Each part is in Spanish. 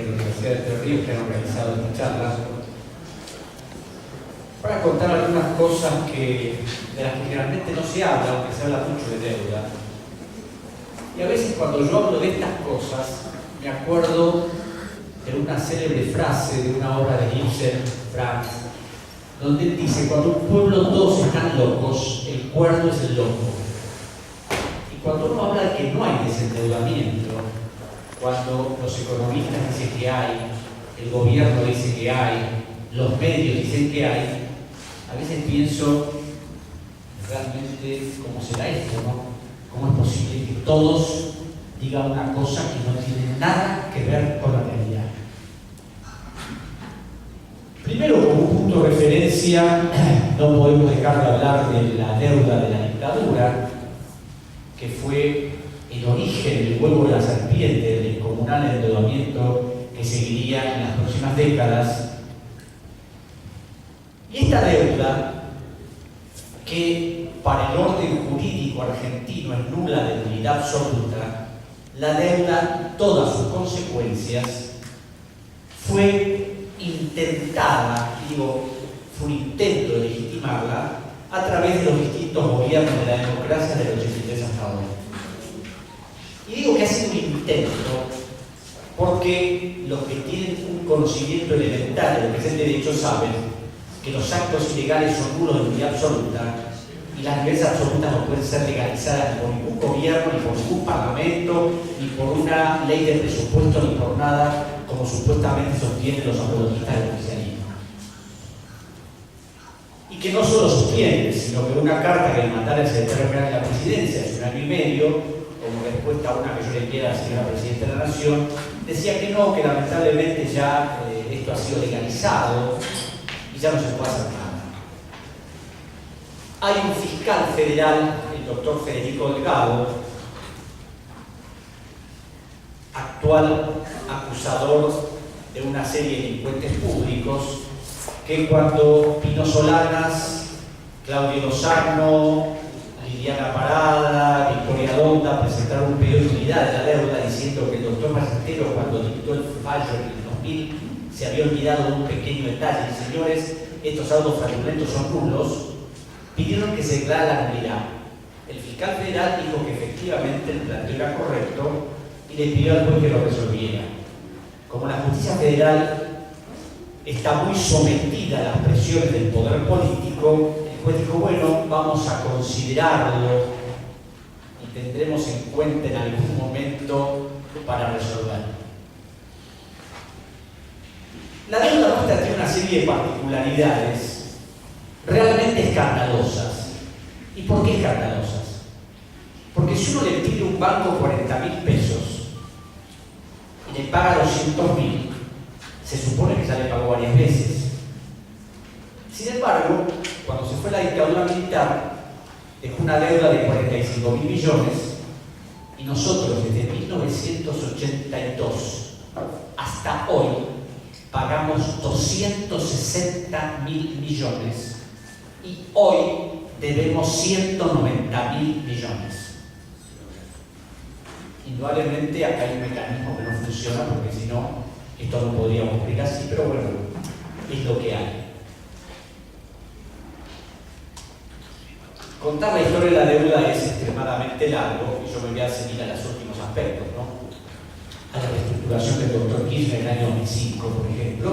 de la Universidad de Entre Ríos que han organizado esta charla, para contar algunas cosas de las que generalmente no se habla, aunque se habla mucho de deuda. Y a veces cuando yo hablo de estas cosas, me acuerdo de una célebre frase de una obra de Ibsen, Franz, donde él dice: cuando un pueblo todos están locos, el cuerdo es el loco. Y cuando uno habla de que no hay desendeudamiento, cuando los economistas dicen que hay, el gobierno dice que hay, los medios dicen que hay, a veces pienso realmente cómo será esto, ¿no? ¿Cómo es posible que todos digan una cosa que no tiene nada que ver con la realidad? Primero, como un punto de referencia, no podemos dejar de hablar de la deuda de la dictadura, que fue el origen del huevo de la serpiente, del descomunal endeudamiento que seguiría en las próximas décadas. Y esta deuda, que para el orden jurídico argentino es nula de nulidad absoluta, la deuda, todas sus consecuencias, fue intentada, fue un intento de legitimarla a través de los distintos gobiernos de la democracia del 83 hasta ahora. Y digo que ha sido un intento porque los que tienen un conocimiento elemental de lo que es el derecho saben que los actos ilegales son nulos de nulidad absoluta y las nulidades absolutas no pueden ser legalizadas ni por ningún gobierno, ni por ningún parlamento, ni por una ley de presupuesto, ni por nada, como supuestamente sostienen los apologistas del oficialismo. Y que no solo sostienen, sino que una carta que le mandara el secretario general de la presidencia hace un año y medio, como respuesta a una que yo le envié a la señora presidenta de la Nación, decía que no, que lamentablemente ya esto ha sido legalizado y ya no se puede hacer nada. Hay un fiscal federal, el doctor Federico Delgado, actual acusador de una serie de delincuentes públicos, que cuando Pino Solanas, Claudio Lozano, Liliana Parada, Victoria Donda presentaron un pedido de nulidad de la deuda diciendo que el doctor Ballesteros, cuando dictó el fallo en el 2000, se había olvidado de un pequeño detalle. Y señores, estos autos fraudulentos son nulos, pidieron que se declarara la nulidad. El fiscal federal dijo que efectivamente el planteo era correcto y le pidió al juez que lo resolviera. Como la justicia federal está muy sometida a las presiones del poder político, el juez dijo: bueno, vamos a considerarlo y tendremos en cuenta en algún momento para resolverlo. La deuda nuestra tiene una serie de particularidades realmente escandalosas. ¿Y por qué escandalosas? Porque si uno le pide a un banco 40.000 pesos y le paga 200.000, se supone que ya le pagó varias veces. Sin embargo, cuando se fue la dictadura militar, dejó una deuda de 45.000 millones y nosotros desde 1982 hasta hoy pagamos 260.000 millones y hoy debemos 190.000 millones. Indudablemente acá hay un mecanismo que no funciona, porque si no, esto no podríamos explicar así, pero bueno, es lo que hay. Contar la historia de la deuda es extremadamente largo y yo me voy a ceñir a los últimos aspectos, ¿no? A la reestructuración del doctor Kirchner en el año 2005, por ejemplo,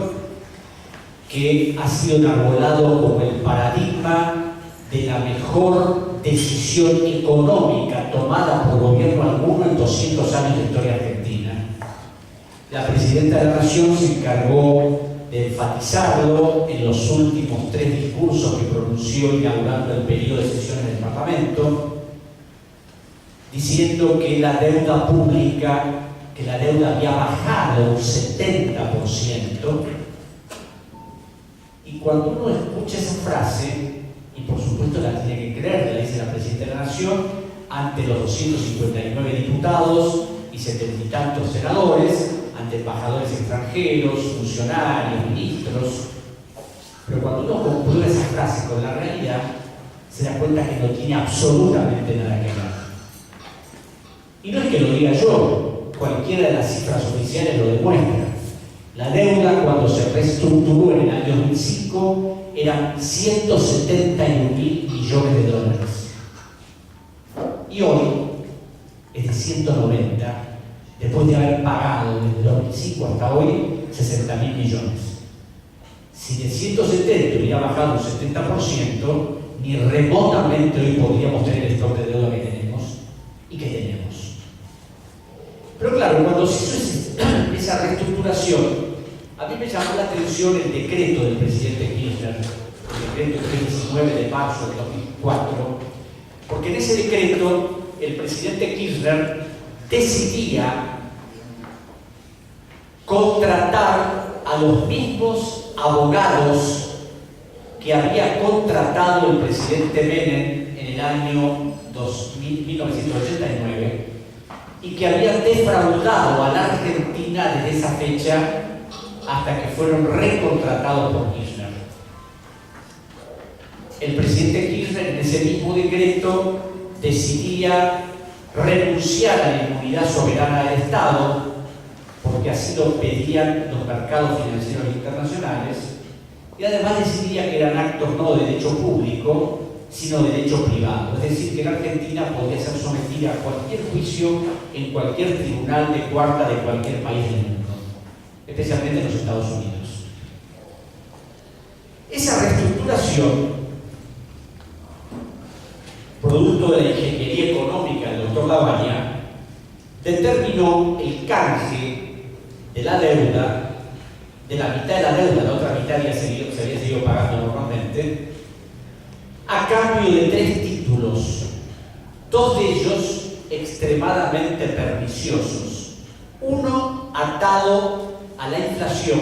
que ha sido enarbolado como el paradigma de la mejor decisión económica tomada por gobierno alguno en 200 años de historia argentina. La presidenta de la Nación se encargó de enfatizarlo en los últimos 3 discursos que pronunció inaugurando el periodo de sesiones del Parlamento, diciendo que la deuda pública, que la deuda había bajado un 70%, y cuando uno escucha esa frase, y por supuesto la tiene que creer, la dice la presidenta de la Nación, ante los 259 diputados y 70 y tantos senadores, ante embajadores extranjeros, funcionarios, ministros, pero cuando uno comprueba esa frase con la realidad, se da cuenta que no tiene absolutamente nada que ver. Y no es que lo diga yo, cualquiera de las cifras oficiales lo demuestra. La deuda, cuando se reestructuró en el año 2005, eran 171.000 millones de dólares. Y hoy es de 190, después de haber pagado desde 2005 hasta hoy 60.000 millones. Si de 170 hubiera bajado un 70%, ni remotamente hoy podríamos tener el stock de deuda que tenemos y que tenemos. Pero claro, cuando se hizo esa reestructuración, a mí me llamó la atención el decreto del presidente Kirchner, el decreto 19 de marzo del 2004, porque en ese decreto el presidente Kirchner decidía contratar a los mismos abogados que había contratado el presidente Menem en el año 1989 y que habían defraudado a la Argentina desde esa fecha hasta que fueron recontratados por Kirchner. El presidente Kirchner en ese mismo decreto decidía renunciar a la inmunidad soberana del Estado, porque así lo pedían los mercados financieros internacionales, y además decidía que eran actos no de derecho público, sino de derecho privado. Es decir, que la Argentina podía ser sometida a cualquier juicio en cualquier tribunal de cuarta de cualquier país del mundo, especialmente en los Estados Unidos. Esa reestructuración, producto de la ingeniería económica del doctor Lavagna, determinó el canje de la deuda, de la mitad de la deuda, la otra mitad se había seguido pagando normalmente, a cambio de 3 títulos, 2 de ellos extremadamente perniciosos. Uno atado a la inflación,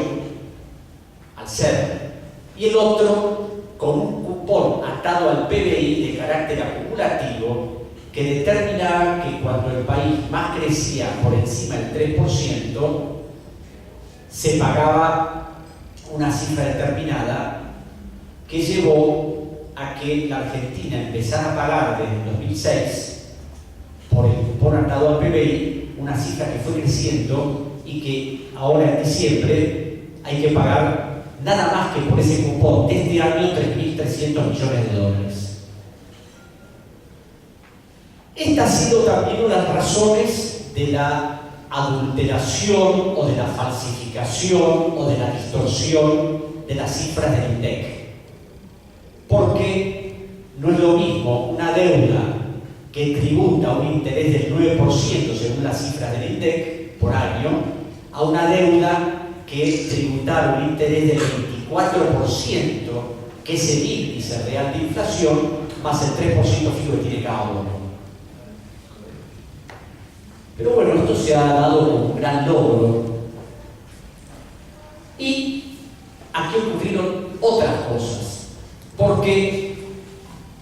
al CER, y el otro con un cupón atado al PBI de carácter acumulativo que determinaba que cuando el país más crecía por encima del 3%, se pagaba una cifra determinada que llevó a que la Argentina empezara a pagar desde el 2006 por el cupón atado al PBI una cifra que fue creciendo y que ahora en diciembre hay que pagar nada más que por ese cupón de este año 3.300 millones de dólares. Esta ha sido también una de las razones de la adulteración o de la falsificación o de la distorsión de las cifras del INDEC. Porque no es lo mismo una deuda que tributa un interés del 9% según las cifras del INDEC por año, a una deuda que tributar un interés del 24%, que es el índice real de inflación, más el 3% fijo que tiene cada uno. Pero bueno, esto se ha dado como un gran logro. Y aquí ocurrieron otras cosas, porque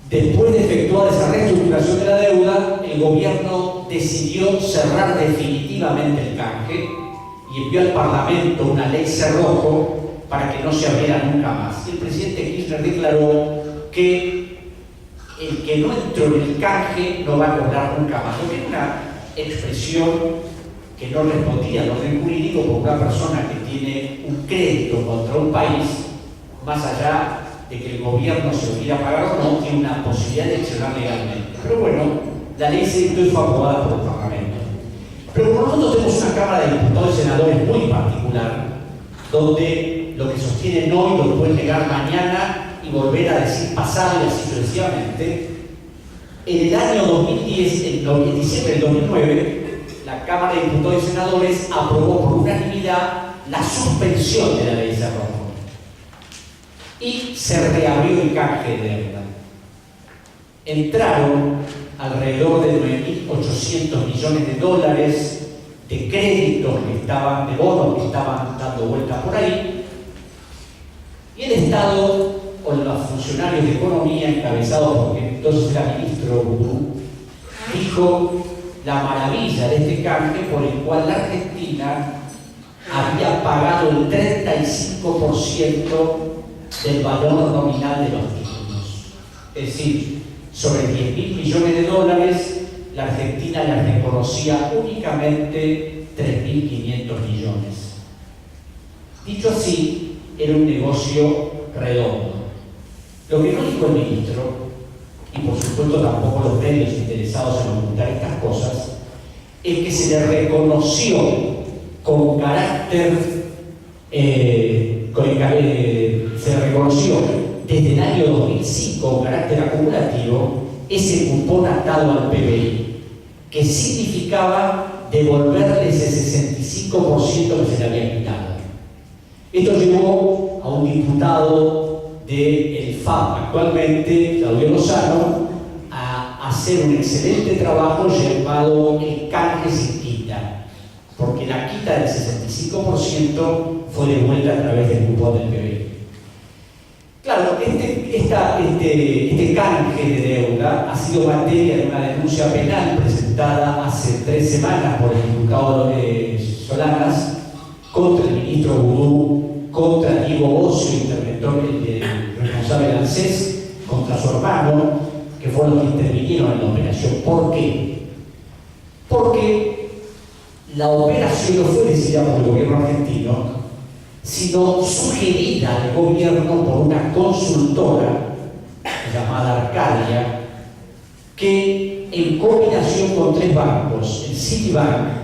después de efectuar esa reestructuración de la deuda, el gobierno decidió cerrar definitivamente el canje y envió al Parlamento una ley cerrojo para que no se abriera nunca más. Y el presidente Kirchner declaró que el que no entró en el canje no va a cobrar nunca más. Porque era una expresión que no respondía al orden jurídico, porque una persona que tiene un crédito contra un país, más allá de que el gobierno se lo quiera pagar o no, tiene una posibilidad de accionar legalmente. Pero bueno, la ley se dictó y fue aprobada por el Parlamento. Pero como nosotros tenemos una Cámara de Diputados y Senadores muy particular, donde lo que sostienen hoy lo pueden negar mañana y volver a decir pasado y así sucesivamente, en el año 2010, en diciembre del 2009, la Cámara de Diputados y Senadores aprobó por unanimidad la suspensión de la ley cerrojo y se reabrió el canje de deuda. Entraron alrededor de 9.800 millones de dólares de créditos que estaban, de bonos que estaban dando vueltas por ahí, y el Estado o los funcionarios de economía encabezados por quien entonces era ministro Vudú, dijo la maravilla de este canje por el cual la Argentina había pagado el 35% del valor nominal de los títulos. Es decir, sobre 10.000 millones de dólares, la Argentina les reconocía únicamente 3.500 millones. Dicho así, era un negocio redondo. Lo que no dijo el ministro, y por supuesto tampoco los medios interesados en ocultar estas cosas, es que se le reconoció con carácter, se reconoció desde el año 2005 con carácter acumulativo ese cupón atado al PBI, que significaba devolverles el 65% que se le había quitado. Esto llevó a un diputado del FAM, actualmente, Claudio Lozano, a hacer un excelente trabajo llamado el canje sin quita, porque la quita del 65% fue devuelta a través del cupón del PBI. Claro, este canje de deuda ha sido materia de una denuncia penal presentada hace 3 semanas por el diputado Solanas contra el ministro Vudú, contra Diego Bocio, interventor, el responsable del ANSES, contra su hermano, que fueron los que intervinieron en la operación. ¿Por qué? Porque la operación no fue decidida por el gobierno argentino, sino sugerida al gobierno por una consultora llamada Arcadia, que en combinación con 3 bancos, el Citibank,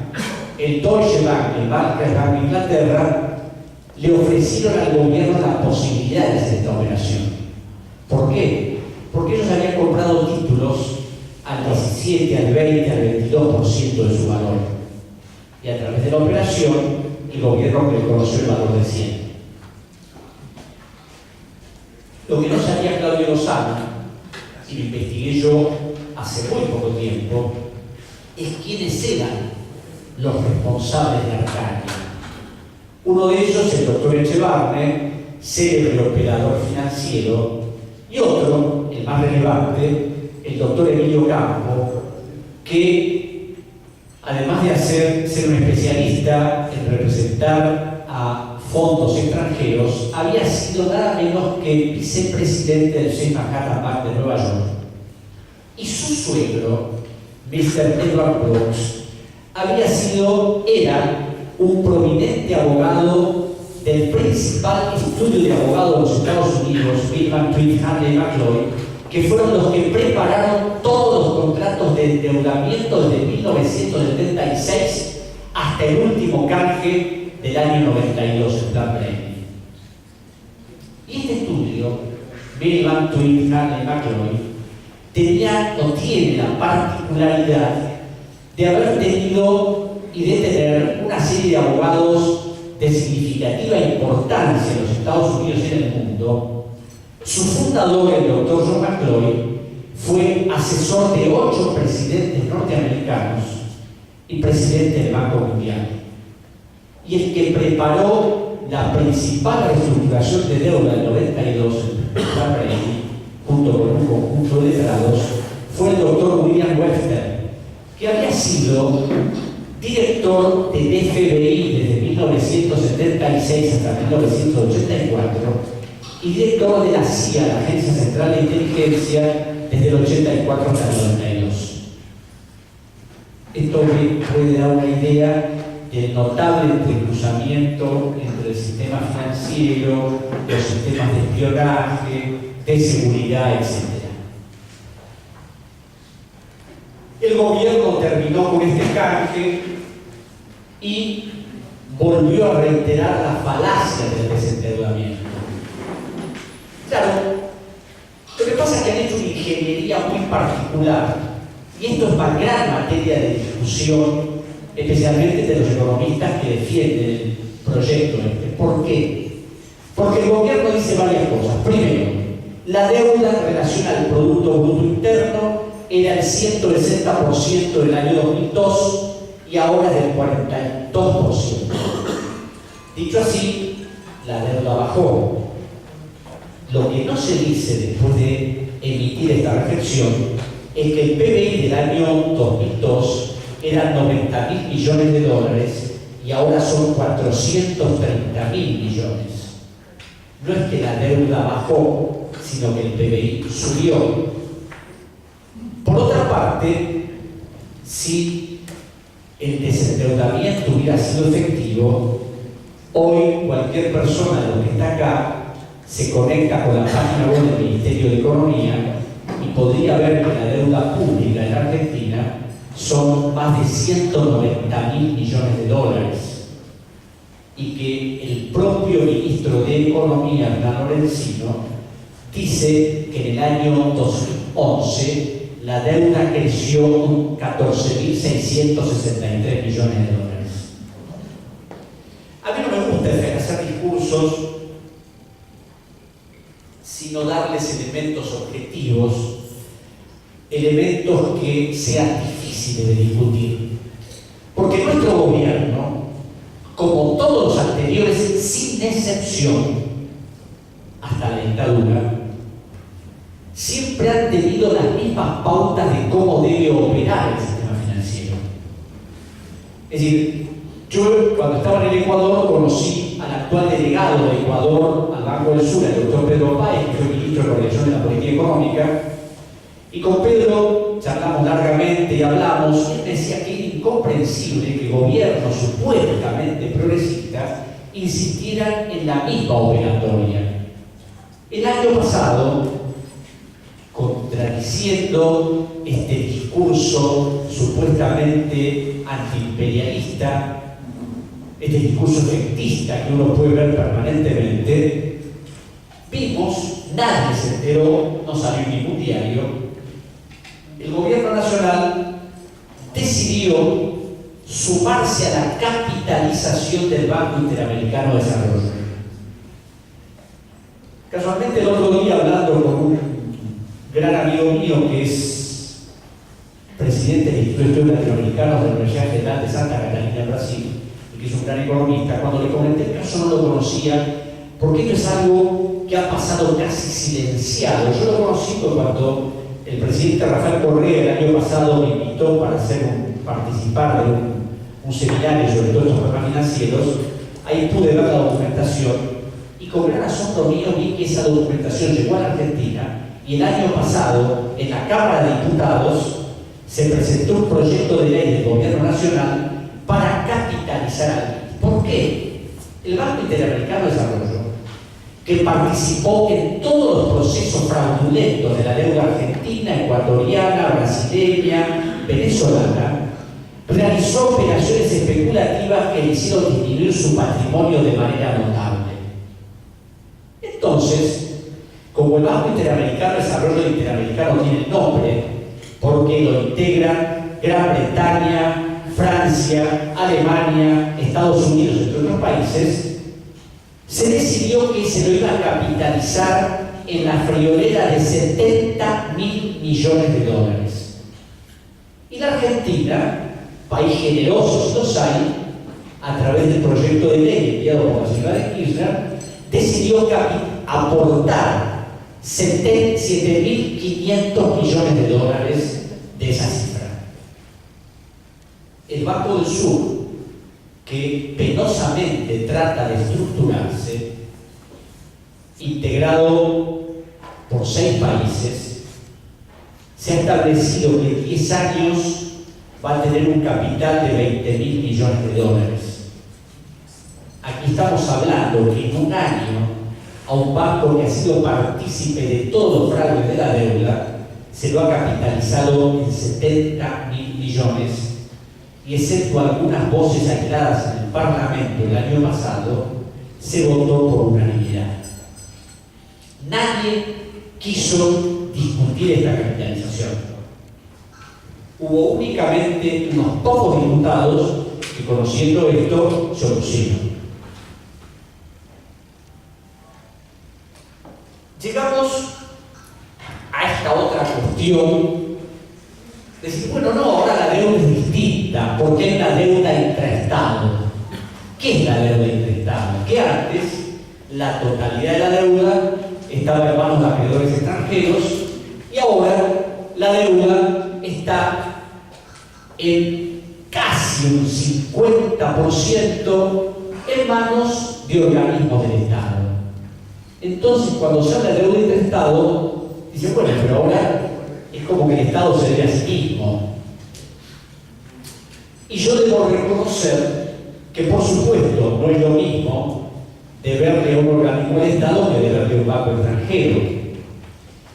el Deutsche Bank, el Barclays Bank de Inglaterra, le ofrecieron al gobierno la posibilidad de hacer esta operación. ¿Por qué? Porque ellos habían comprado títulos al 17, al 20, al 22% de su valor. Y a través de la operación, el gobierno reconoció el valor de 100. Lo que no sabía Claudio Lozano, y lo investigué yo hace muy poco tiempo, es quiénes eran los responsables de Arcadia. Uno de ellos, el doctor Echevarne, célebre operador financiero, y otro, el más relevante, el doctor Emilio Campo, que además de ser un especialista en representar a fondos extranjeros, había sido nada menos que vicepresidente del Chase Manhattan Bank de Nueva York. Y su suegro, Mr. Edward Brooks, era un prominente abogado del principal estudio de abogados de los Estados Unidos, Milman Tweed, Hanley McLeod, que fueron los que prepararon todos los contratos de endeudamiento desde 1976 hasta el último canje del año 92, el plan Brennan. Y este estudio, Milman Tweed, Hanley McLeod, tiene la particularidad de haber tenido y de tener una serie de abogados de significativa importancia en los Estados Unidos y en el mundo. Su fundador, el doctor John McCloy, fue asesor de 8 presidentes norteamericanos y presidente del Banco Mundial. Y el que preparó la principal reestructuración de deuda del 92, el plan Brady, junto con un conjunto de letrados, fue el doctor William Webster, que había sido director del FBI desde 1976 hasta 1984 y director de la CIA, la Agencia Central de Inteligencia, desde el 84 hasta el 92. Esto me puede dar una idea del notable entrecruzamiento entre el sistema financiero, los sistemas de espionaje, de seguridad, etc. El gobierno terminó con este canje y volvió a reiterar la falacia del desendeudamiento. Claro, lo que pasa es que han hecho una ingeniería muy particular, y esto es una gran materia de discusión, especialmente de los economistas que defienden el proyecto este. ¿Por qué? Porque el gobierno dice varias cosas. Primero, la deuda en relación al Producto Bruto Interno era el 160% del año 2002 y ahora es del 42%. Dicho así, la deuda bajó. Lo que no se dice después de emitir esta reflexión es que el PBI del año 2002 eran 90.000 millones de dólares y ahora son 430.000 millones. No es que la deuda bajó, sino que el PBI subió. Por otra parte, si el desendeudamiento hubiera sido efectivo, Hoy cualquier persona de los que está acá se conecta con la página web del Ministerio de Economía y podría ver que la deuda pública en Argentina son más de 190.000 millones de dólares y que el propio ministro de Economía, Hernán Lorenzino, dice que en el año 2011 la deuda creció un 14.663 millones de dólares. A mí no me gusta hacer discursos sino darles elementos objetivos, elementos que sean difíciles de discutir. Porque nuestro gobierno, como todos los anteriores, sin excepción, hasta la dictadura, siempre han tenido las mismas pautas de cómo debe operar el sistema financiero. Es decir, yo cuando estaba en el Ecuador conocí al actual delegado de Ecuador al Banco del Sur, el doctor Pedro Páez, que fue ministro de Coordinación de la Política Económica, y con Pedro charlamos largamente y hablamos, y él decía que era incomprensible que gobiernos supuestamente progresistas insistieran en la misma operatoria. El año pasado, contradiciendo este discurso supuestamente antiimperialista, este discurso efectista que uno puede ver permanentemente, vimos, nadie se enteró, no salió en ningún diario, el gobierno nacional decidió sumarse a la capitalización del Banco Interamericano de Desarrollo. Casualmente el otro día, hablando con un gran amigo mío que es presidente del Instituto de Estudios Latinoamericanos de la Universidad Federal de Santa Catarina, Brasil, que es un gran economista, cuando le comenté el caso no lo conocía, porque esto es algo que ha pasado casi silenciado. Yo lo conocí cuando el presidente Rafael Correa el año pasado me invitó para participar de un seminario sobre todos estos problemas financieros. Ahí pude ver la documentación y con gran asombro mío vi que esa documentación llegó a la Argentina y el año pasado en la Cámara de Diputados se presentó un proyecto de ley del Gobierno Nacional para capitalizar al BID. ¿Por qué? El Banco Interamericano de Desarrollo, que participó en todos los procesos fraudulentos de la deuda argentina, ecuatoriana, brasileña, venezolana, realizó operaciones especulativas que le hicieron disminuir su patrimonio de manera notable. Entonces, como el Banco Interamericano de Desarrollo Interamericano tiene el nombre, porque lo integran Gran Bretaña, Francia, Alemania, Estados Unidos, entre otros países, se decidió que se lo iba a capitalizar en la friolera de 70.000 millones de dólares. Y la Argentina, país generoso si los hay, a través del proyecto de ley enviado por la señora de Kirchner, decidió aportar 7.500 millones de dólares de esa cifra. El Banco del Sur, que penosamente trata de estructurarse, integrado por 6 países, se ha establecido que en 10 años va a tener un capital de 20.000 millones de dólares. Aquí estamos hablando que en un año a un banco que ha sido partícipe de todos los fraudes de la deuda se lo ha capitalizado en 70.000 millones. Y excepto algunas voces aisladas en el Parlamento el año pasado, se votó por unanimidad. Nadie quiso discutir esta capitalización. Hubo únicamente unos pocos diputados que, conociendo esto, se opusieron. Llegamos a esta otra cuestión. Decir, bueno, no, ahora la deuda es distinta, porque hay una deuda intraestado. ¿Qué es la deuda intraestado? Que antes la totalidad de la deuda estaba en manos de acreedores extranjeros y ahora la deuda está en casi un 50% en manos de organismos del Estado. Entonces, cuando se habla de deuda intraestado, dicen, bueno, pero ahora es como que el Estado se ve a sí mismo. Y yo debo reconocer que que por supuesto no es lo mismo deberle a un organismo del Estado que deberle a un banco extranjero.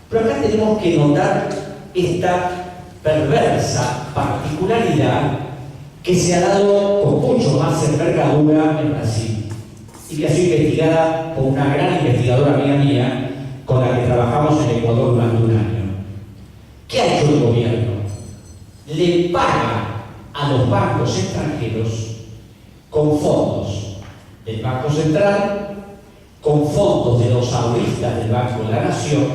Pero acá tenemos que notar esta perversa particularidad que se ha dado con mucho más envergadura en Brasil y que ha sido investigada por una gran investigadora amiga mía con la que trabajamos en Ecuador durante un año. ¿Qué ha hecho el gobierno? Le paga a los bancos extranjeros con fondos del Banco Central, con fondos de los ahorristas del Banco de la Nación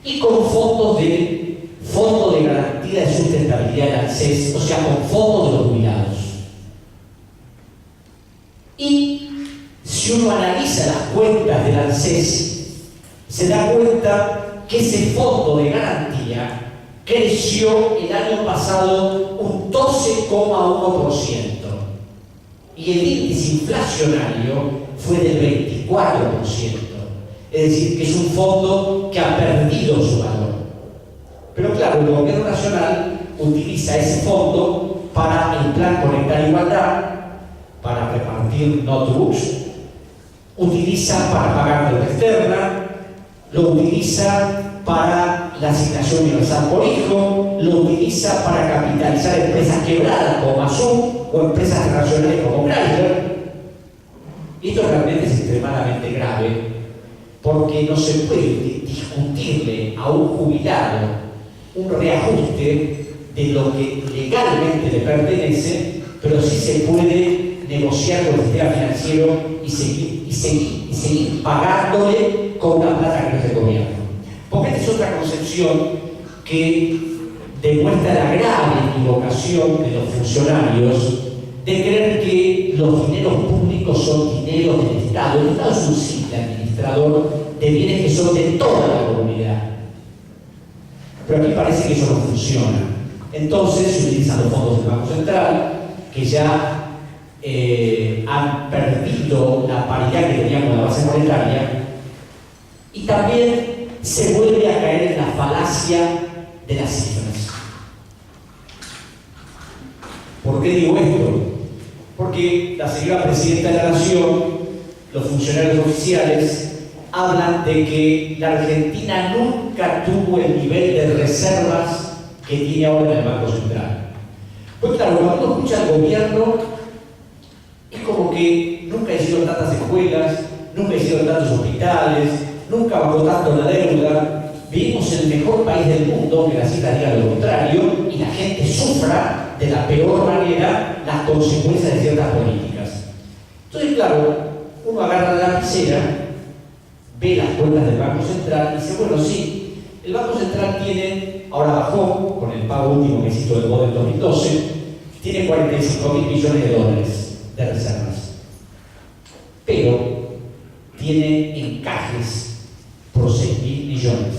y con fondos del Fondo de Garantía de Sustentabilidad del ANSES, o sea, con fondos de los jubilados. Y si uno analiza las cuentas del ANSES, se da cuenta que ese fondo de garantía creció el año pasado un 12,1% y el índice inflacionario fue del 24%. Es decir, que es un fondo que ha perdido su valor. Pero claro, el gobierno nacional utiliza ese fondo para el Plan Conectar Igualdad, para repartir notebooks, utiliza para pagar deuda externa, lo utiliza para la asignación universal por hijo, lo utiliza para capitalizar empresas quebradas como Mazú o empresas internacionales como Chrysler. Y esto realmente es extremadamente grave porque no se puede discutirle a un jubilado un reajuste de lo que legalmente le pertenece, pero sí se puede negociar con el sistema financiero y seguir pagándole con una plata que no es del gobierno. Porque esta es otra concepción que demuestra la grave equivocación de los funcionarios de creer que los dineros públicos son dineros del Estado. El Estado es un simple administrador de bienes que son de toda la comunidad. Pero aquí parece que eso no funciona. Entonces se utilizan los fondos del Banco Central, que ya han perdido la paridad que tenían con la base monetaria, y también se vuelve a caer en la falacia de las cifras. ¿Por qué digo esto? Porque la señora Presidenta de la Nación, los funcionarios oficiales, hablan de que la Argentina nunca tuvo el nivel de reservas que tiene ahora en el Banco Central. Pues claro, cuando uno escucha al gobierno, es como que nunca hicieron tantas escuelas, nunca hicieron tantos hospitales, nunca bajó tanto la deuda. Vivimos en el mejor país del mundo, que la cifra diga lo contrario, y la gente sufra de la peor manera las consecuencias de ciertas políticas. Entonces, claro, uno agarra la lapicera, ve las cuentas del Banco Central y dice, bueno, sí, el Banco Central tiene, ahora bajó con el pago último que se hizo del BOD en 2012, tiene 45.000 millones de dólares de reservas. Pero tiene encajes por 6.000 millones.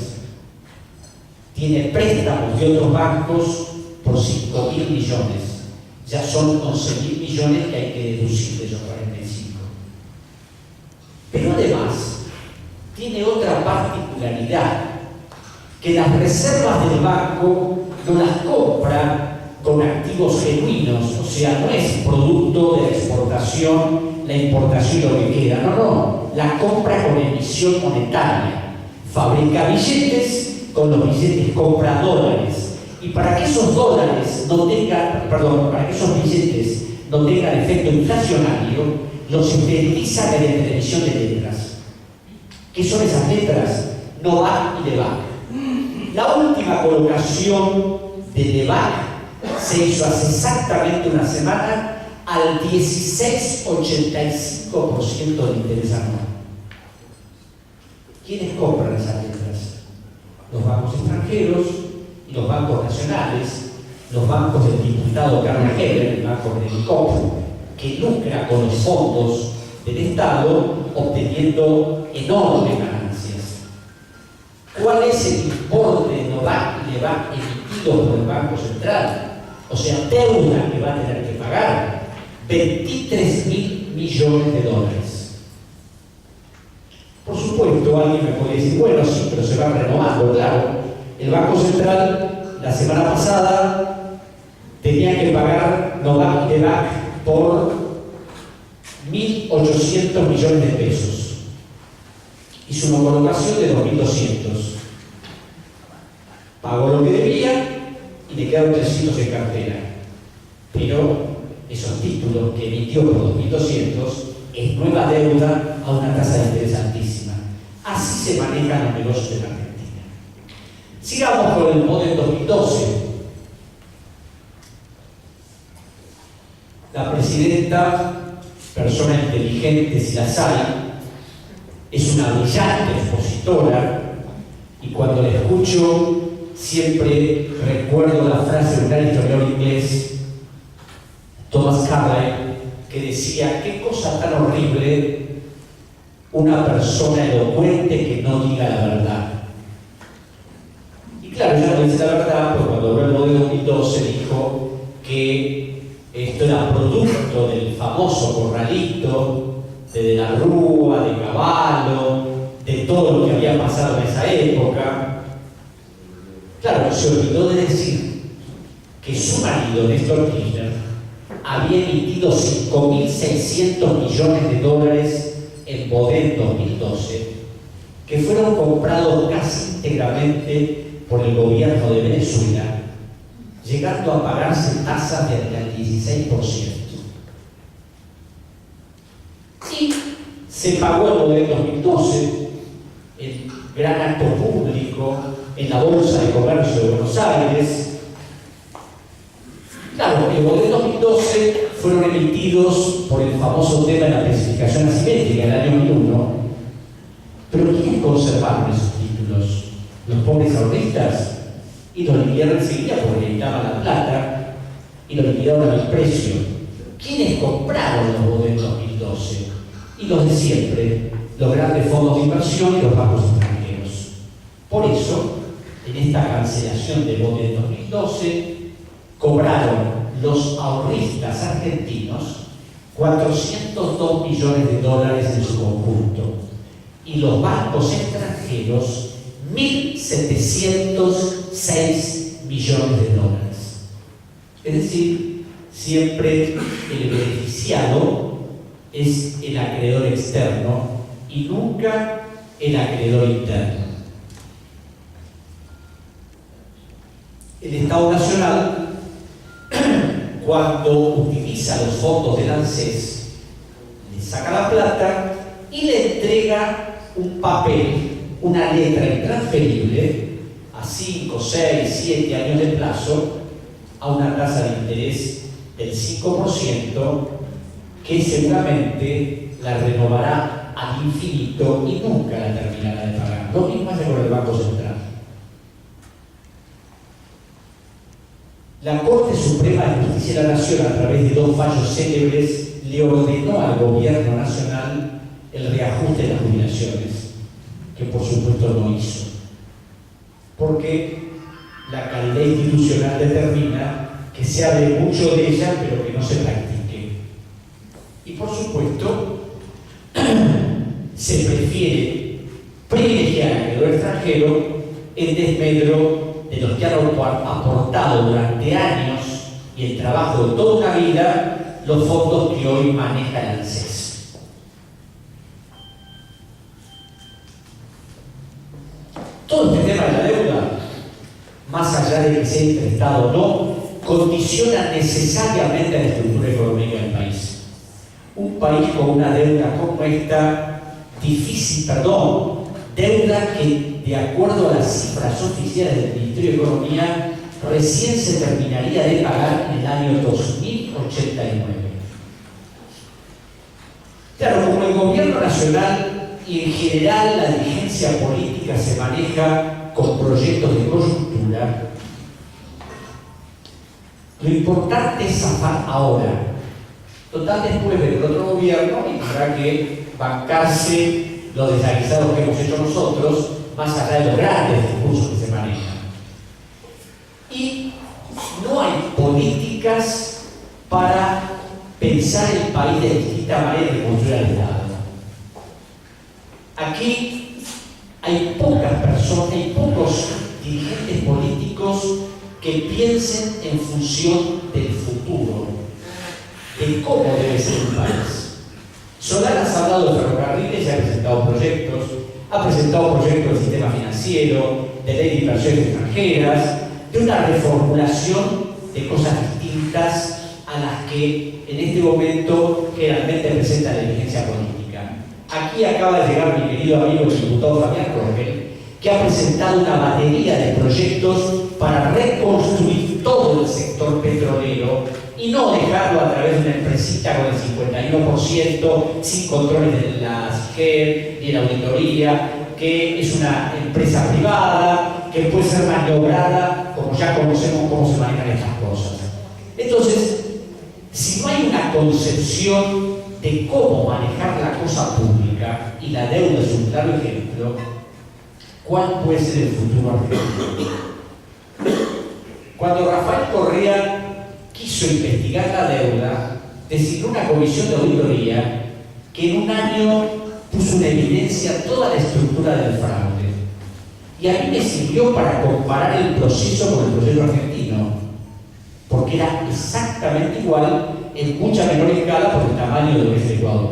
Tiene préstamos de otros bancos por 5.000 millones. Ya son 11.000 millones que hay que deducir de esos 45. Pero además, tiene otra particularidad, que las reservas del banco no las compra con activos genuinos, o sea, no es producto de la exportación, la importación y lo que queda, no, la compra con emisión monetaria. Fabrica billetes, con los billetes compra dólares, y para que esos dólares no tengan, para que esos billetes no tengan efecto inflacionario, los utiliza mediante la emisión de letras. ¿Qué son esas letras? NOVAC y LEVAC. La última colocación de LEVAC se hizo hace exactamente una semana al 16,85% de interés anual. ¿Quiénes compran esas letras? Los bancos extranjeros y los bancos nacionales, los bancos del diputado Carlos Heller, el banco del ICOP, que lucra con los fondos del Estado obteniendo enormes ganancias. ¿Cuál es el importe de NOVAC y LEVAC emitido por el Banco Central? O sea, deuda que va a tener que pagar 23.000 millones de dólares. Por supuesto, alguien me puede decir, bueno, sí, pero se va renovando, claro. El Banco Central, la semana pasada, tenía que pagar NOVAC y LEVAC por 1.800 millones de pesos y su homologación de 2.200. Pagó lo que debía y le quedaron 300 en cartera. Pero esos títulos que emitió por 2.200 es nueva deuda a una tasa de interés altísima. Así se manejan los negocios de la Argentina. Sigamos con el modelo 2012. La presidenta, persona inteligente si las hay, es una brillante expositora y cuando la escucho siempre recuerdo la frase de un gran historiador inglés, Thomas Carlyle, que decía: qué cosa tan horrible una persona elocuente que no diga la verdad. Y claro, ella no dice la verdad, porque cuando habló el modelo 2012 dijo que esto era producto del famoso corralito de la Rúa, de Cavallo, de todo lo que había pasado en esa época. Claro, se olvidó de decir que su marido, Néstor Kirchner, había emitido 5.600 millones de dólares en Bodén 2012, que fueron comprados casi íntegramente por el gobierno de Venezuela, llegando a pagarse tasas de hasta el 16%. Y se pagó el Bodén 2012, el gran acto público en la Bolsa de Comercio de Buenos Aires. Claro, el Bodén 2012 fueron emitidos por el famoso tema de la especificación asimétrica en el año 2001. Pero ¿quiénes conservaron esos títulos? ¿Los pobres ahorristas? Y los liquidaron enseguida porque necesitaban la plata y los liquidaron al precio. ¿Quiénes compraron los Bodén 2012? Y los de siempre, los grandes fondos de inversión y los bancos extranjeros. Por eso, en esta cancelación de Bodén 2012, cobraron los ahorristas argentinos 402 millones de dólares en su conjunto y los bancos extranjeros 1.706 millones de dólares. Es decir, siempre el beneficiado es el acreedor externo y nunca el acreedor interno. El Estado Nacional, cuando utiliza los fondos del ANSES, le saca la plata y le entrega un papel, una letra intransferible a 5, 6, 7 años de plazo a una tasa de interés del 5% que seguramente la renovará al infinito y nunca la terminará de pagar. Lo mismo hace con el Banco Central. La Corte Suprema de Justicia de la Nación, a través de 2 fallos célebres, le ordenó al Gobierno Nacional el reajuste de las jubilaciones, que por supuesto no hizo, porque la calidad institucional determina que se hable mucho de ella, pero que no se practique. Y por supuesto, se prefiere privilegiar al acreedor extranjero en desmedro de los que han aportado durante años y el trabajo de toda una vida los fondos que hoy maneja el ANSES. Todo este tema de la deuda, más allá de que sea interestado o no, condiciona necesariamente a la estructura económica del país. Un país con una deuda como esta, deuda que, de acuerdo a las cifras oficiales del Ministerio de Economía, recién se terminaría de pagar en el año 2089. Claro, como el Gobierno Nacional y en general la dirigencia política se maneja con proyectos de coyuntura, lo importante es zafar ahora. Total, después del otro gobierno y tendrá que bancarse los desaguisados que hemos hecho nosotros, más allá de los grandes discursos que se manejan. Y no hay políticas para pensar el país de distinta manera y construir el Estado. Aquí hay pocas personas, hay pocos dirigentes políticos que piensen en función del futuro, de cómo debe ser un país. Solanas ha hablado de ferrocarriles y ha presentado proyectos del sistema financiero, de ley de inversiones extranjeras, de una reformulación de cosas distintas a las que en este momento generalmente presenta la dirigencia política. Aquí acaba de llegar mi querido amigo el diputado Fabián Rogel, que ha presentado una batería de proyectos para reconstruir todo el sector petrolero y no dejarlo a través de una empresita con el 51%, sin controles de la SIGER ni de la auditoría, que es una empresa privada, que puede ser maniobrada, como ya conocemos cómo se manejan estas cosas. Entonces, si no hay una concepción de cómo manejar la cosa pública, y la deuda es un claro ejemplo, ¿cuál puede ser el futuro argentino? Cuando Rafael Correa quiso investigar la deuda, designó una comisión de auditoría que en un año puso en evidencia toda la estructura del fraude. Y a mí me sirvió para comparar el proceso con el proceso argentino, porque era exactamente igual en mucha menor escala por el tamaño de lo que es el Ecuador.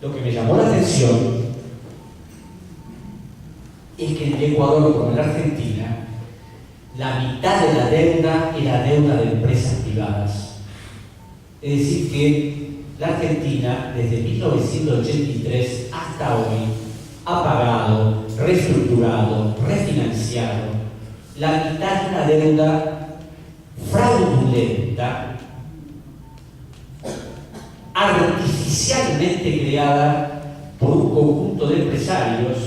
Lo que me llamó la atención es que en el Ecuador, como en la Argentina, la mitad de la deuda era deuda de empresas privadas. Es decir, que la Argentina, desde 1983 hasta hoy, ha pagado, reestructurado, refinanciado la mitad de una deuda fraudulenta, artificialmente creada por un conjunto de empresarios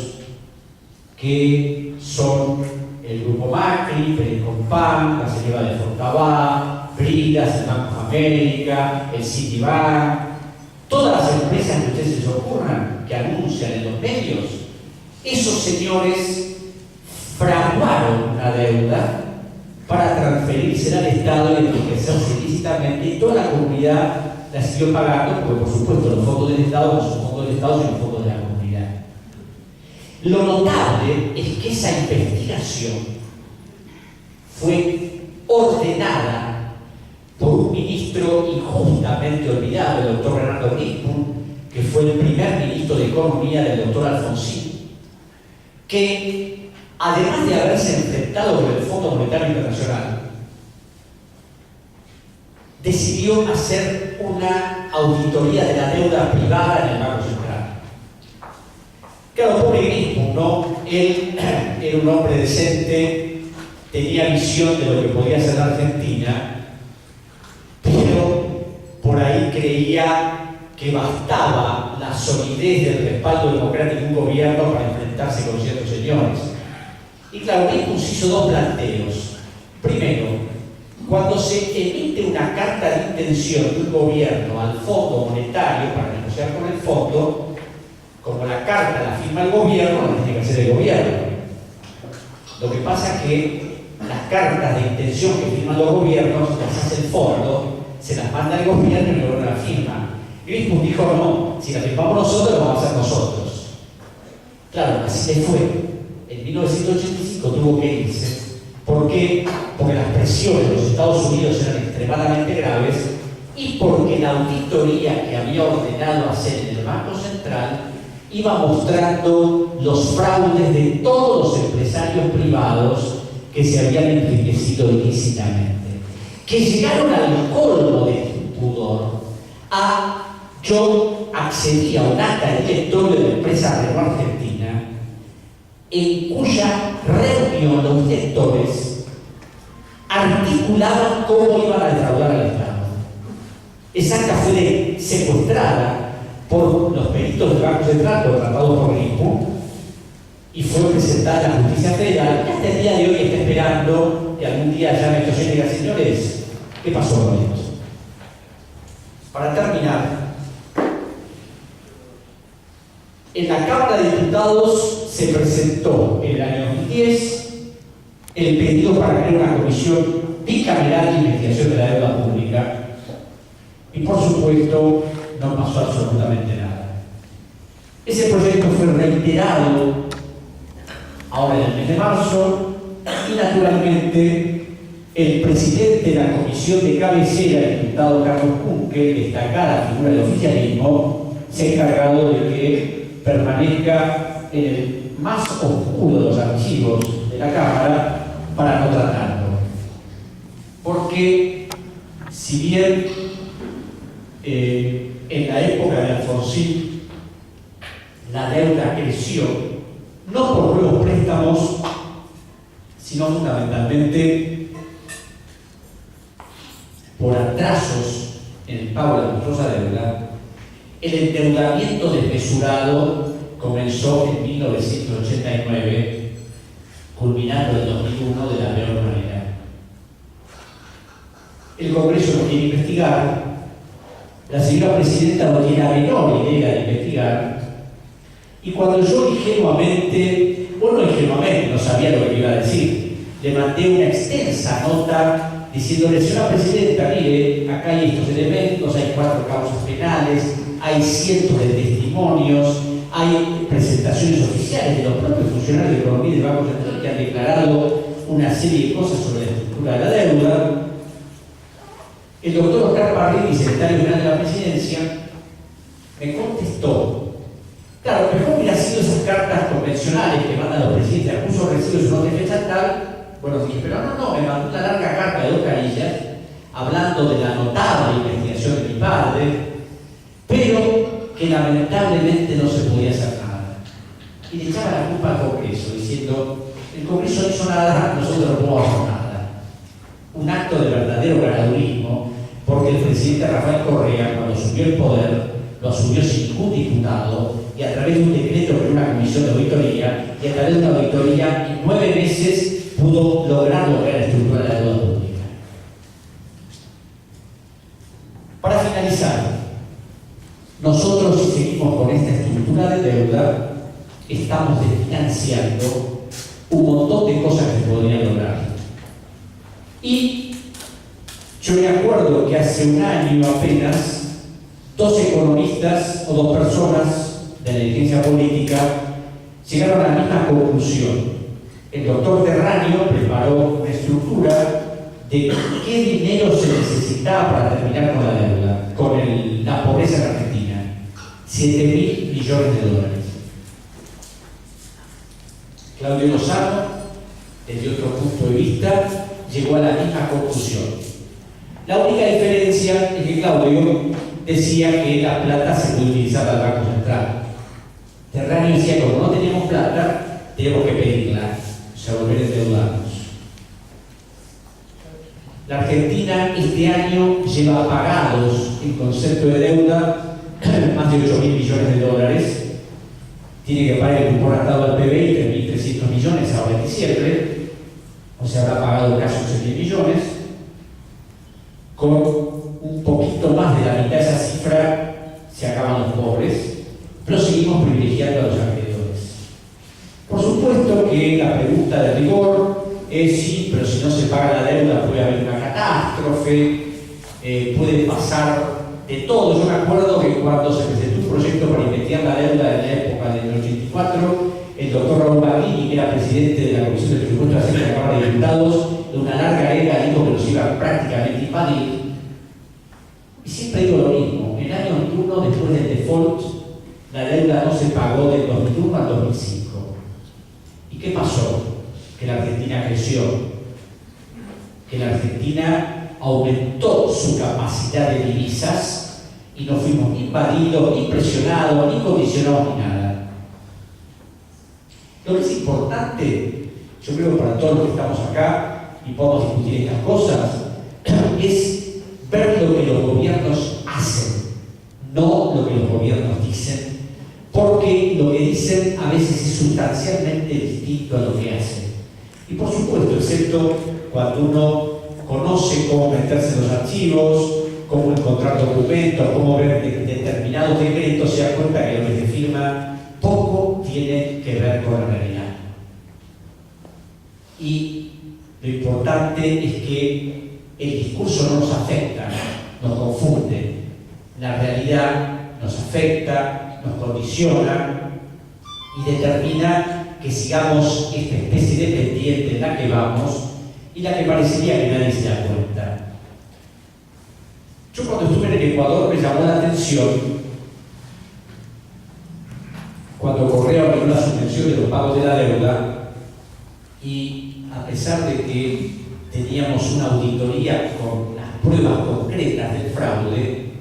que son el Grupo Macri, Perecompan, la señora de Fortabá, Bridas, el Banco de América, el Citibank, todas las empresas que a ustedes se les ocurran, que anuncian en los medios, esos señores fraguaron una deuda para transferirse al Estado y enriquecerse ilícitamente, y toda la comunidad la siguió pagando, porque por supuesto los fondos del Estado no son fondos del Estado, sino fondos de la comunidad. Lo notable es que esa investigación fue ordenada por un ministro injustamente olvidado, el doctor Bernardo Grispun, que fue el primer ministro de Economía del doctor Alfonsín, que además de haberse enfrentado con el Fondo Monetario Internacional, decidió hacer una auditoría de la deuda privada en el Banco Central. Claro, pobre Grispun, ¿no? Él era un hombre decente, tenía visión de lo que podía hacer la Argentina, pero por ahí creía que bastaba la solidez del respaldo democrático de un gobierno para enfrentarse con ciertos señores. Y claro, Grispun hizo dos planteos. Primero, cuando se emite una carta de intención de un gobierno al Fondo Monetario para negociar con el fondo, como la carta la firma el gobierno, no tiene que hacer el gobierno. Lo que pasa es que las cartas de intención que firman los gobiernos las hace el fondo, se las manda el gobierno y el gobierno la firma. Grispun dijo: no, si las firmamos nosotros, lo vamos a hacer nosotros. Claro, así le fue. En 1985 tuvo que irse. ¿Por qué? Porque las presiones de los Estados Unidos eran extremadamente graves y porque la auditoría que había ordenado hacer en el Banco Central iba mostrando los fraudes de todos los empresarios privados que se habían enriquecido ilícitamente, que llegaron al colmo de pudor. Yo accedí a un acta de directorio de la empresa Renault Argentina, en cuya reunión los directores articulaban cómo iban a defraudar al Estado. Esa acta fue secuestrada por los peritos del Banco Central, contratados por Grispun, y fue presentada a la Justicia Federal, que hasta el día de hoy está esperando que algún día llame a estos y diga: señores, ¿qué pasó con esto? Para terminar, en la Cámara de Diputados se presentó en el año 2010 el pedido para crear una comisión bicameral de investigación de la deuda pública, y por supuesto no pasó absolutamente nada. Ese proyecto fue reiterado ahora en el mes de marzo y naturalmente el presidente de la comisión de cabecera, el diputado Carlos Kunkel, destacada figura del oficialismo, se ha encargado de que permanezca en el más oscuro de los archivos de la Cámara para no tratarlo. Porque, si bien en la época de Alfonsín la deuda creció, no por nuevos préstamos, sino fundamentalmente por atrasos en el pago de la costosa deuda, el endeudamiento desmesurado comenzó en 1989, culminando en 2001 de la peor manera. El Congreso lo quiere investigar, la señora presidenta no tiene la menor idea de investigar, y cuando yo ingenuamente, no sabía lo que iba a decir, le mandé una extensa nota diciéndole: señora presidenta, mire, acá hay estos elementos, hay 4 causas penales, hay cientos de testimonios, hay presentaciones oficiales de los propios funcionarios de Economía y del Banco Central que han declarado una serie de cosas sobre la estructura de la deuda. El doctor Oscar Parrilli, secretario general de la presidencia, me contestó: claro, mejor hubiera sido esas cartas convencionales que mandan los presidentes, acuso recibos no de fecha tal. Bueno, dije, pero no, me mandó una larga carta de 2 carillas hablando de la notable investigación de mi padre, pero que lamentablemente no se podía hacer nada. Y le echaba la culpa al Congreso, diciendo: el Congreso no hizo nada, nosotros no podemos hacer nada. Un acto de verdadero ganadurismo, porque el presidente Rafael Correa, cuando asumió el poder, lo asumió sin ningún diputado y a través de un decreto con una comisión de auditoría, y a través de una auditoría en 9 meses pudo lograr la estructura de la deuda pública. Para finalizar, nosotros, si seguimos con esta estructura de deuda, estamos desfinanciando un montón de cosas que se podrían lograr. Y yo me acuerdo que hace un año apenas 2 economistas o 2 personas de la dirigencia política llegaron a la misma conclusión. El doctor Terráneo preparó una estructura de qué dinero se necesitaba para terminar con la deuda, con la pobreza en Argentina: 7.000 millones de dólares. Claudio Lozano, desde otro punto de vista, llegó a la misma conclusión. La única diferencia es que Claudio decía que la plata se puede utilizar al Banco Central. Terráneo decía: como no tenemos plata, tenemos que pedirla, o sea, volver a endeudarnos. La Argentina este año lleva pagados en concepto de deuda más de 8.000 millones de dólares. Tiene que pagar el cupón atado al PBI, 3.300 millones ahora en diciembre, o sea, habrá pagado casi 11.000 millones. Con un poquito más de la mitad de esa cifra se acaban los pobres, pero seguimos privilegiando a los acreedores. Por supuesto que la pregunta de rigor es: sí, pero si no se paga la deuda puede haber una catástrofe, puede pasar de todo. Yo me acuerdo que cuando se presentó un proyecto para investigar la deuda en la época del 84, el doctor Raúl Baglini, que era presidente de la Comisión de Presupuestos de la Cámara de Diputados, de una larga era, dijo que los iba prácticamente a invadir. Y siempre digo lo mismo: en el año 21, después del default, la deuda no se pagó del 2001 al 2005. ¿Y qué pasó? Que la Argentina creció, que la Argentina aumentó su capacidad de divisas y no fuimos ni invadidos, ni presionados, ni condicionados, ni nada. Lo que es importante, yo creo, para todos los que estamos acá y podemos discutir estas cosas, es ver lo que los gobiernos hacen, no lo que los gobiernos dicen, porque lo que dicen a veces es sustancialmente distinto a lo que hacen. Y por supuesto, excepto cuando uno conoce cómo meterse en los archivos, cómo encontrar documentos, cómo ver determinados decretos, se da cuenta que lo que se firma poco tiene que ver con la realidad. Y lo importante es que el discurso no nos afecta, nos confunde. La realidad nos afecta, nos condiciona y determina que sigamos esta especie de pendiente en la que vamos y la que parecería que nadie se da cuenta. Yo cuando estuve en el Ecuador me llamó la atención cuando Correa ordenó la suspensión de los pagos de la deuda y a pesar de que teníamos una auditoría con las pruebas concretas del fraude,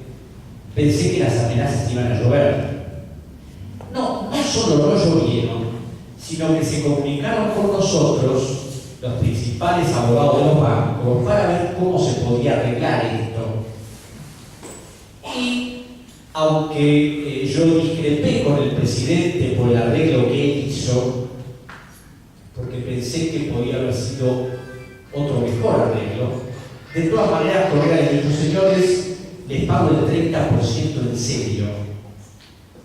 pensé que las amenazas iban a llover. No solo no llovieron, sino que se comunicaron con nosotros, los principales abogados de los bancos, para ver cómo se podía arreglar esto. Y aunque yo discrepé con el presidente por el arreglo que él hizo, porque pensé que podía haber sido otro mejor arreglo, de todas maneras Correa le dijo: señores, les pago el 30% en serio.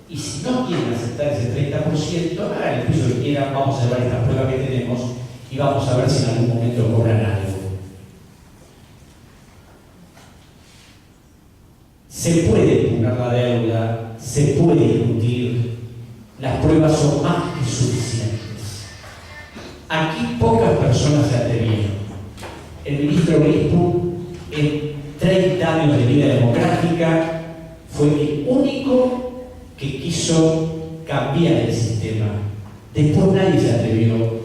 Y si no quieren aceptar ese 30%, hagan el piso que quieran, vamos a llevar esta prueba que tenemos y vamos a ver si en algún momento cobran algo. Se puede impugnar la deuda, se puede discutir, las pruebas son más que suficientes. Aquí pocas personas se atrevieron. El ministro Grispu, en 30 años de vida democrática, fue el único que quiso cambiar el sistema. Después nadie se atrevió.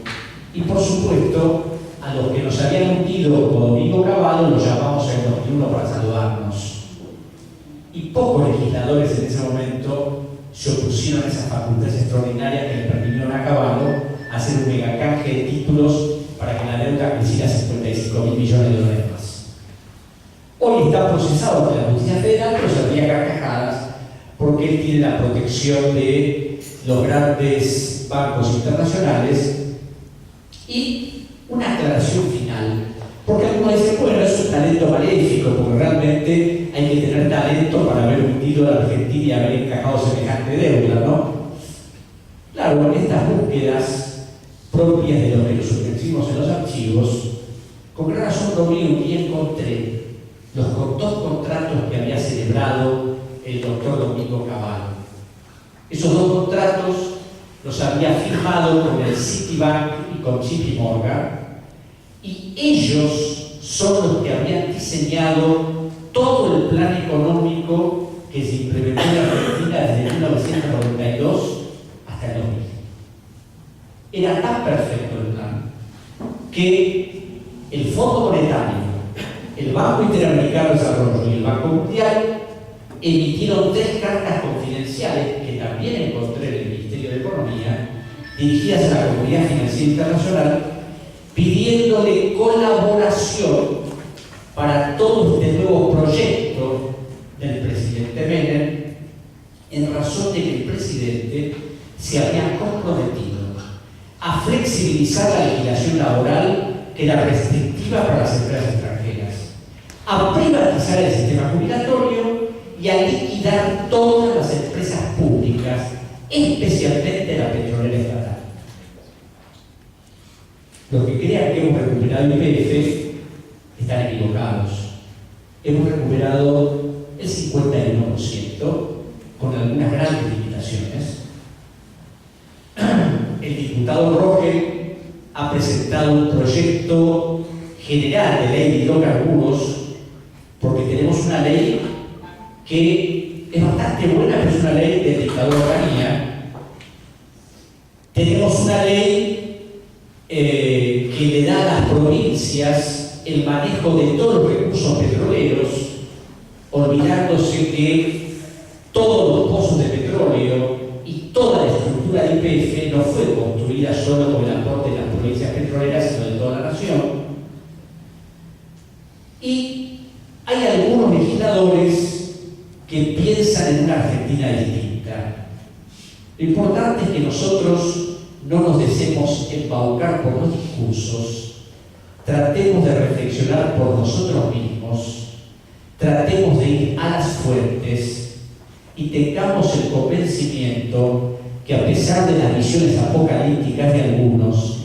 Y por supuesto, a los que nos habían hundido como Domingo Cavallo los llamamos en 2001 para saludarnos. Y pocos legisladores en ese momento se opusieron a esas facultades extraordinarias que le permitieron a Cavallo hacer un megacanje de títulos para que la deuda creciera a 55.000 millones de dólares más. Hoy está procesado ante la Justicia Federal, pero se ría carcajadas porque él tiene la protección de los grandes bancos internacionales. Y una aclaración final, porque algunos dicen: bueno, es un talento maléfico, porque realmente hay que tener talento para haber hundido a la Argentina y haber encajado semejante deuda, ¿no? Claro, en estas búsquedas propias de lo que nos sumergimos en los archivos, con gran asombro mío y encontré los dos contratos que había celebrado el doctor Domingo Cavallo. Esos dos contratos los había firmado con el Citibank y con JP Morgan, y ellos son los que habían diseñado todo el plan económico que se implementó en la Argentina desde 1992 hasta el 2000. Era tan perfecto el plan que el Fondo Monetario, el Banco Interamericano de Desarrollo y el Banco Mundial emitieron 3 cartas confidenciales que también encontré en el Ministerio de Economía, dirigidas a la comunidad financiera internacional, pidiéndole colaboración para todo este nuevo proyecto del presidente Menem, en razón de que el presidente se había comprometido a flexibilizar la legislación laboral que era restrictiva para las empresas extranjeras, a privatizar el sistema jubilatorio y a liquidar todas las empresas públicas, especialmente la petrolera estatal. Los que crean que hemos recuperado el IPF están equivocados. Hemos recuperado el 51%, con algunas grandes limitaciones. El diputado Rogel ha presentado un proyecto general de ley de hidrocarburos, porque tenemos una ley que es bastante buena, pero es una ley del dictador Canía. Tenemos una ley que le da a las provincias el manejo de todos los recursos petroleros, olvidándose que todos los pozos de petróleo y toda la estructura de YPF no fue construida solo con el aporte de las provincias petroleras, sino de toda la nación. Y hay algunos legisladores que piensan en una Argentina distinta. Lo importante es que nosotros no nos dejemos embaucar por los discursos, tratemos de reflexionar por nosotros mismos, tratemos de ir a las fuentes y tengamos el convencimiento que, a pesar de las visiones apocalípticas de algunos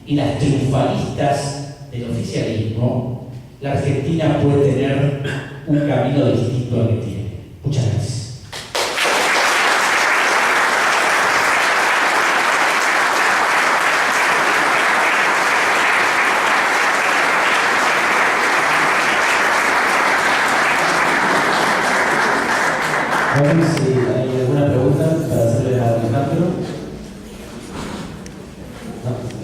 y las triunfalistas del oficialismo, la Argentina puede tener un camino distinto al que tiene. Muchas gracias. Vamos si hay alguna pregunta para hacerle a Alejandro. ¿No?